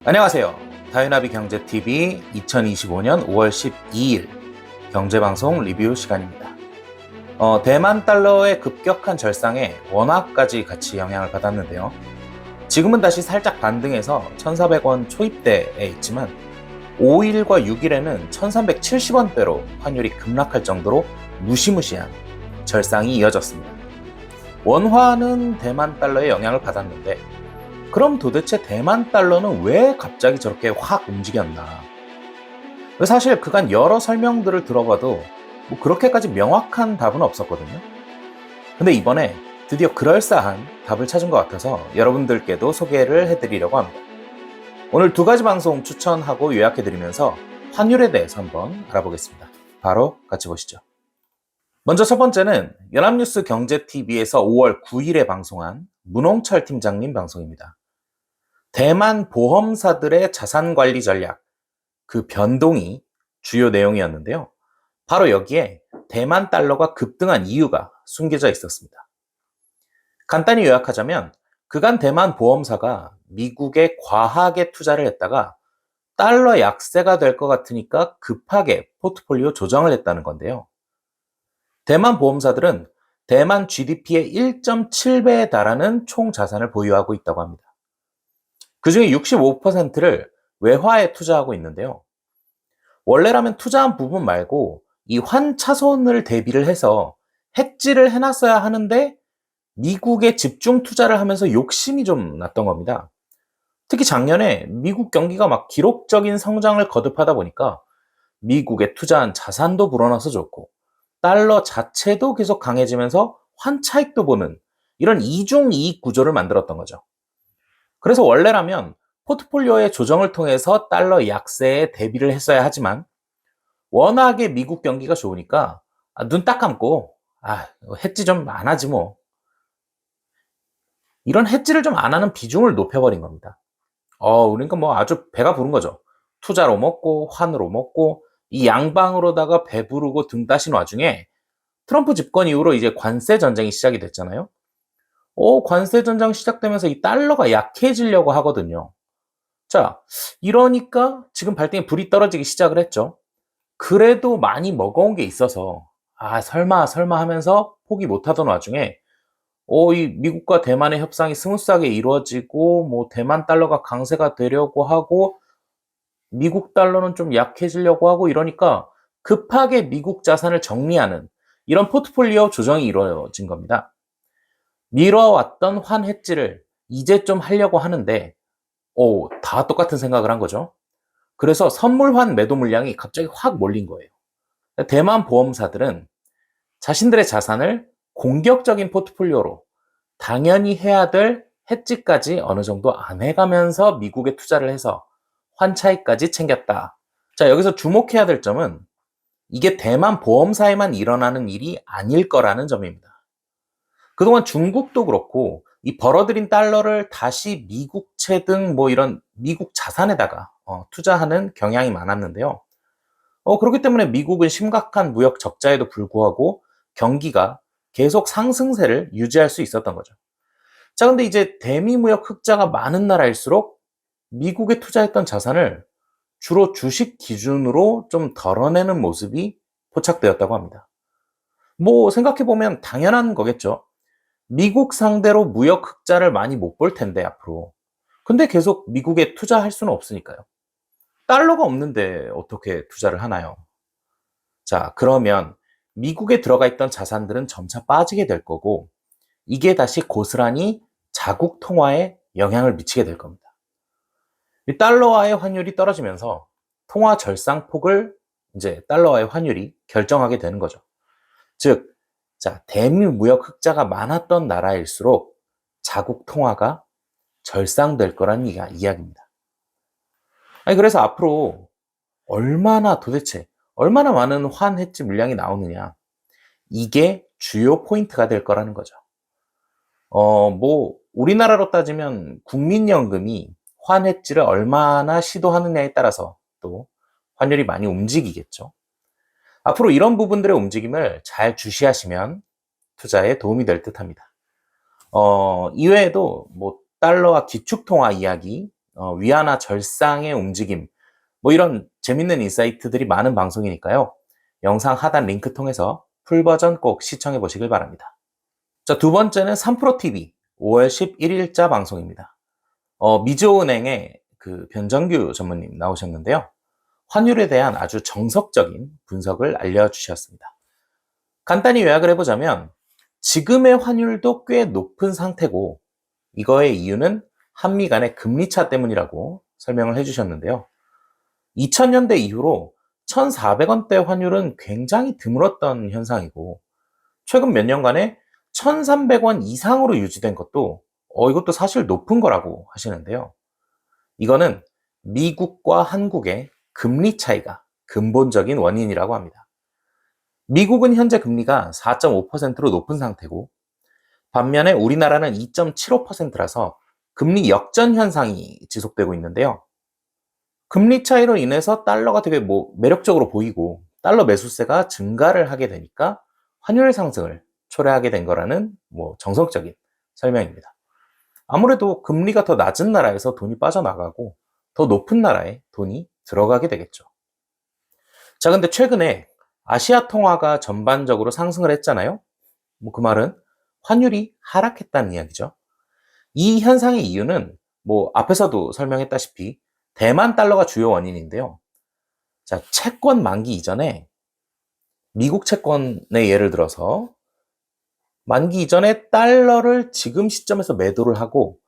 안녕하세요. 다이나비 경제TV 2025년 5월 12일 경제방송 리뷰 시간입니다. 대만 달러의 급격한 절상에 원화까지 같이 영향을 받았는데요. 지금은 다시 살짝 반등해서 1,400원 초입대에 있지만 5일과 6일에는 1,370원대로 환율이 급락할 정도로 무시무시한 절상이 이어졌습니다. 원화는 대만 달러의 영향을 받았는데 그럼 도대체 대만 달러는 왜 갑자기 저렇게 확 움직였나? 사실 그간 여러 설명들을 들어봐도 뭐 그렇게까지 명확한 답은 없었거든요. 근데 이번에 드디어 그럴싸한 답을 찾은 것 같아서 여러분들께도 소개를 해드리려고 합니다. 오늘 두 가지 방송 추천하고 요약해드리면서 환율에 대해서 한번 알아보겠습니다. 바로 같이 보시죠. 먼저 첫 번째는 연합뉴스 경제TV에서 5월 9일에 방송한 문홍철 팀장님 방송입니다. 대만 보험사들의 자산관리 전략, 그 변동이 주요 내용이었는데요. 바로 여기에 대만 달러가 급등한 이유가 숨겨져 있었습니다. 간단히 요약하자면 그간 대만 보험사가 미국에 과하게 투자를 했다가 달러 약세가 될 것 같으니까 급하게 포트폴리오 조정을 했다는 건데요. 대만 보험사들은 대만 GDP의 1.7배에 달하는 총 자산을 보유하고 있다고 합니다. 그 중에 65%를 외화에 투자하고 있는데요. 원래라면 투자한 부분 말고 이 환차손을 대비를 해서 hedge를 해놨어야 하는데 미국에 집중 투자를 하면서 욕심이 좀 났던 겁니다. 특히 작년에 미국 경기가 막 기록적인 성장을 거듭하다 보니까 미국에 투자한 자산도 불어나서 좋고 달러 자체도 계속 강해지면서 환차익도 보는 이런 이중 이익 구조를 만들었던 거죠. 그래서 원래라면 포트폴리오의 조정을 통해서 달러 약세에 대비를 했어야 하지만 워낙에 미국 경기가 좋으니까 눈 딱 감고 hedge 좀 안 하지 뭐. 이런 hedge를 좀 안 하는 비중을 높여버린 겁니다. 그러니까 뭐 아주 배가 부른 거죠. 투자로 먹고 환으로 먹고 이 양방으로다가 배부르고 등 따신 와중에 트럼프 집권 이후로 이제 관세 전쟁이 시작이 됐잖아요. 관세 전쟁 시작되면서 이 달러가 약해지려고 하거든요. 자, 이러니까 지금 발등에 불이 떨어지기 시작을 했죠. 그래도 많이 먹어온 게 있어서 설마 하면서 포기 못하던 와중에 이 미국과 대만의 협상이 스무스하게 이루어지고 뭐 대만 달러가 강세가 되려고 하고 미국 달러는 좀 약해지려고 하고 이러니까 급하게 미국 자산을 정리하는 이런 포트폴리오 조정이 이루어진 겁니다. 미뤄왔던 환 해지를 이제 좀 하려고 하는데 다 똑같은 생각을 한 거죠. 그래서 선물환 매도 물량이 갑자기 확 몰린 거예요. 대만 보험사들은 자신들의 자산을 공격적인 포트폴리오로 당연히 해야 될 해지까지 어느 정도 안 해가면서 미국에 투자를 해서 환차익까지 챙겼다. 자, 여기서 주목해야 될 점은 이게 대만 보험사에만 일어나는 일이 아닐 거라는 점입니다. 그동안 중국도 그렇고 이 벌어들인 달러를 다시 미국채 등 뭐 이런 미국 자산에다가 투자하는 경향이 많았는데요. 그렇기 때문에 미국은 심각한 무역 적자에도 불구하고 경기가 계속 상승세를 유지할 수 있었던 거죠. 자, 근데 이제 대미 무역 흑자가 많은 나라일수록 미국에 투자했던 자산을 주로 주식 기준으로 좀 덜어내는 모습이 포착되었다고 합니다. 뭐 생각해보면 당연한 거겠죠. 미국 상대로 무역 흑자를 많이 못 볼 텐데 앞으로. 근데 계속 미국에 투자할 수는 없으니까요. 달러가 없는데 어떻게 투자를 하나요? 자, 그러면 미국에 들어가 있던 자산들은 점차 빠지게 될 거고 이게 다시 고스란히 자국 통화에 영향을 미치게 될 겁니다. 이 달러와의 환율이 떨어지면서 통화 절상폭을 이제 달러와의 환율이 결정하게 되는 거죠. 즉, 대미 무역 흑자가 많았던 나라일수록 자국 통화가 절상될 거라는 이야기입니다. 그래서 앞으로 도대체 얼마나 많은 환 해지 물량이 나오느냐, 이게 주요 포인트가 될 거라는 거죠. 뭐 우리나라로 따지면 국민연금이 환 해지를 얼마나 시도하느냐에 따라서 또 환율이 많이 움직이겠죠. 앞으로 이런 부분들의 움직임을 잘 주시하시면 투자에 도움이 될 듯합니다. 이외에도 뭐 달러와 기축통화 이야기 위안화 절상의 움직임, 뭐 이런 재밌는 인사이트들이 많은 방송이니까요. 영상 하단 링크 통해서 풀 버전 꼭 시청해 보시길 바랍니다. 자, 두 번째는 3프로TV 5월 11일자 방송입니다. 미주은행의 그 변정규 전무님 나오셨는데요. 환율에 대한 아주 정석적인 분석을 알려주셨습니다. 간단히 요약을 해보자면 지금의 환율도 꽤 높은 상태고 이거의 이유는 한미 간의 금리차 때문이라고 설명을 해주셨는데요. 2000년대 이후로 1,400원대 환율은 굉장히 드물었던 현상이고 최근 몇 년간에 1,300원 이상으로 유지된 것도 이것도 사실 높은 거라고 하시는데요. 이거는 미국과 한국의 금리 차이가 근본적인 원인이라고 합니다. 미국은 현재 금리가 4.5%로 높은 상태고 반면에 우리나라는 2.75%라서 금리 역전 현상이 지속되고 있는데요. 금리 차이로 인해서 달러가 되게 매력적으로 보이고 달러 매수세가 증가를 하게 되니까 환율 상승을 초래하게 된 거라는 정석적인 설명입니다. 아무래도 금리가 더 낮은 나라에서 돈이 빠져나가고 더 높은 나라에 돈이 들어가게 되겠죠. 자, 근데 최근에 아시아 통화가 전반적으로 상승을 했잖아요. 그 말은 환율이 하락했다는 이야기죠. 이 현상의 이유는 앞에서도 설명했다시피 대만 달러가 주요 원인인데요. 자, 채권 만기 이전에 미국 채권의 예를 들어서 만기 이전에 달러를 지금 시점에서 매도를 하고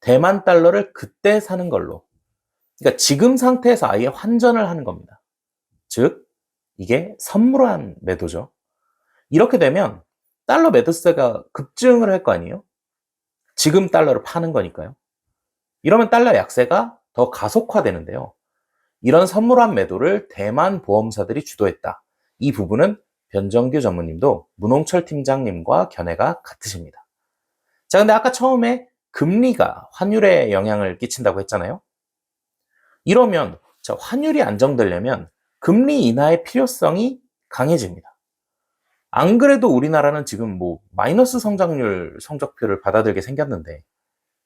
대만 달러를 그때 사는 걸로, 그러니까 지금 상태에서 아예 환전을 하는 겁니다. 즉 이게 선물한 매도죠. 이렇게 되면 달러 매도세가 급증을 할 거 아니에요? 지금 달러를 파는 거니까요. 이러면 달러 약세가 더 가속화되는데요. 이런 선물한 매도를 대만 보험사들이 주도했다. 이 부분은 변정규 전무님도 문홍철 팀장님과 견해가 같으십니다. 자, 근데 아까 처음에 금리가 환율에 영향을 끼친다고 했잖아요. 이러면 환율이 안정되려면 금리 인하의 필요성이 강해집니다. 안 그래도 우리나라는 지금 마이너스 성장률 성적표를 받아들게 생겼는데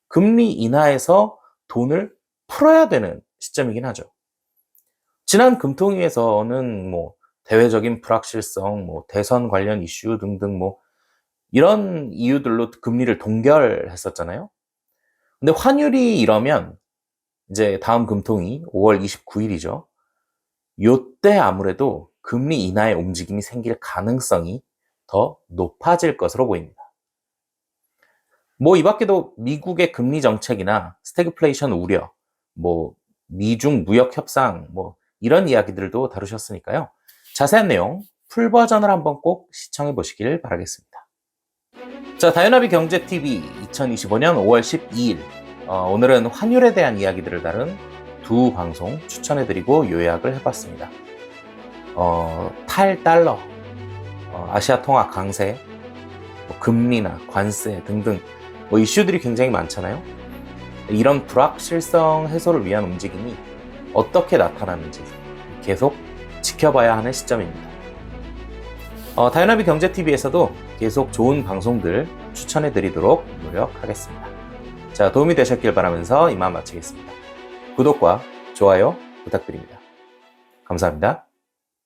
금리 인하에서 돈을 풀어야 되는 시점이긴 하죠. 지난 금통위에서는 대외적인 불확실성, 대선 관련 이슈 등등 이런 이유들로 금리를 동결했었잖아요. 근데 환율이 이러면 이제 다음 금통위 5월 29일이죠. 요때 아무래도 금리 인하의 움직임이 생길 가능성이 더 높아질 것으로 보입니다. 이 밖에도 미국의 금리 정책이나 스태그플레이션 우려, 미중 무역 협상, 이런 이야기들도 다루셨으니까요. 자세한 내용 풀 버전을 한번 꼭 시청해 보시길 바라겠습니다. 자, 다이나믹 경제TV 2025년 5월 12일 오늘은 환율에 대한 이야기들을 다룬 두 방송 추천해드리고 요약을 해봤습니다. 탈달러, 아시아 통화 강세, 금리나 관세 등등 이슈들이 굉장히 많잖아요. 이런 불확실성 해소를 위한 움직임이 어떻게 나타나는지 계속 지켜봐야 하는 시점입니다. 다이나믹 경제TV에서도 계속 좋은 방송들 추천해드리도록 노력하겠습니다. 자, 도움이 되셨길 바라면서 이만 마치겠습니다. 구독과 좋아요 부탁드립니다. 감사합니다.